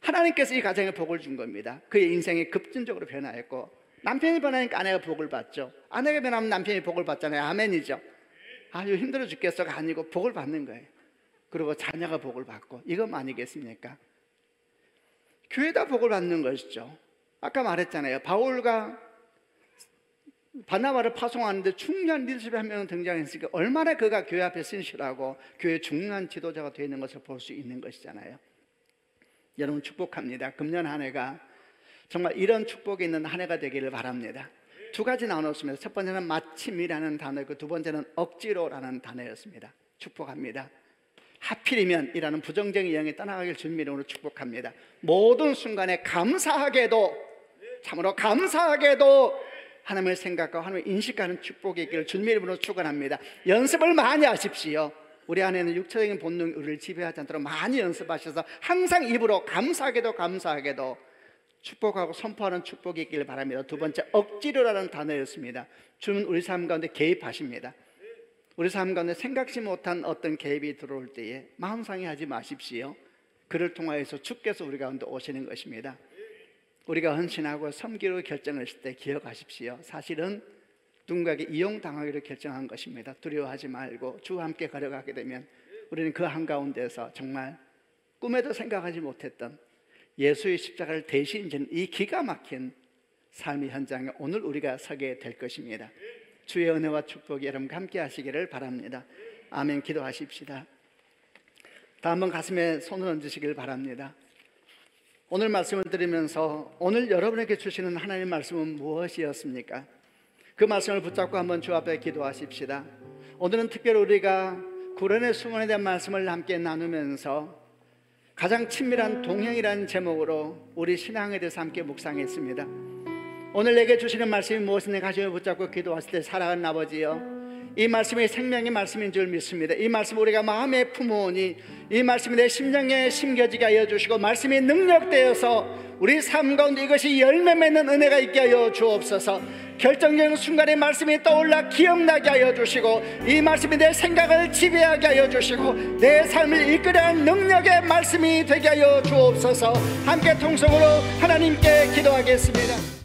하나님께서 이 가정에 복을 준 겁니다. 그의 인생이 급진적으로 변화했고, 남편이 변하니까 아내가 복을 받죠. 아내가 변하면 남편이 복을 받잖아요. 아멘이죠. 아유 힘들어 죽겠어가 아니고 복을 받는 거예요. 그리고 자녀가 복을 받고, 이것 아니겠습니까? 교회다 복을 받는 것이죠. 아까 말했잖아요. 바울과 바나바를 파송하는데 중요한 리더십이 한 명 등장했으니까 얼마나 그가 교회 앞에 신실하고 교회 중요한 지도자가 되는 것을 볼 수 있는 것이잖아요. 여러분 축복합니다. 금년 한 해가 정말 이런 축복이 있는 한 해가 되기를 바랍니다. 두 가지 나눴습니다. 첫 번째는 마침이라는 단어였고, 두 번째는 억지로라는 단어였습니다. 축복합니다. 하필이면 이라는 부정적인 영이 떠나가길 주님 이름으로 축복합니다. 모든 순간에 감사하게도, 참으로 감사하게도 하나님을 생각하고 하나님을 인식하는 축복이 있기를 주님 이름으로 축원합니다. 연습을 많이 하십시오. 우리 안에는 육체적인 본능이 우리를 지배하지 않도록 많이 연습하셔서 항상 입으로 감사하게도 축복하고 선포하는 축복이 있기를 바랍니다. 두 번째, 억지로라는 단어였습니다. 주님은 우리 삶 가운데 개입하십니다. 우리 삶 가운데 생각지 못한 어떤 개입이 들어올 때에 마음 상해하지 마십시오. 그를 통하여서 주께서 우리 가운데 오시는 것입니다. 우리가 헌신하고 섬기로 결정했을 때 기억하십시오. 사실은 누군가에게 이용당하기로 결정한 것입니다. 두려워하지 말고 주와 함께 걸어가게 되면 우리는 그 한가운데서 정말 꿈에도 생각하지 못했던 예수의 십자가를 대신 지는 이 기가 막힌 삶의 현장에 오늘 우리가 서게 될 것입니다. 주의 은혜와 축복이 여러분과 함께 하시기를 바랍니다. 아멘. 기도하십시다. 다 한번 가슴에 손을 얹으시길 바랍니다. 오늘 말씀을 들으면서 오늘 여러분에게 주시는 하나님의 말씀은 무엇이었습니까? 그 말씀을 붙잡고 한번 주 앞에 기도하십시다. 오늘은 특별히 우리가 구련의 수문에 대한 말씀을 함께 나누면서 가장 친밀한 동행이라는 제목으로 우리 신앙에 대해서 함께 묵상했습니다. 오늘 내게 주시는 말씀이 무엇인지 가슴에 붙잡고 기도하실 때, 사랑하는 아버지여, 이 말씀이 생명의 말씀인 줄 믿습니다. 이 말씀 우리가 마음에 품으니 이 말씀이 내 심령에 심겨지게 하여 주시고, 말씀이 능력되어서 우리 삶 가운데 이것이 열매 맺는 은혜가 있게 하여 주옵소서. 결정적인 순간에 말씀이 떠올라 기억나게 하여 주시고, 이 말씀이 내 생각을 지배하게 하여 주시고, 내 삶을 이끌어 하는 능력의 말씀이 되게 하여 주옵소서. 함께 통성으로 하나님께 기도하겠습니다.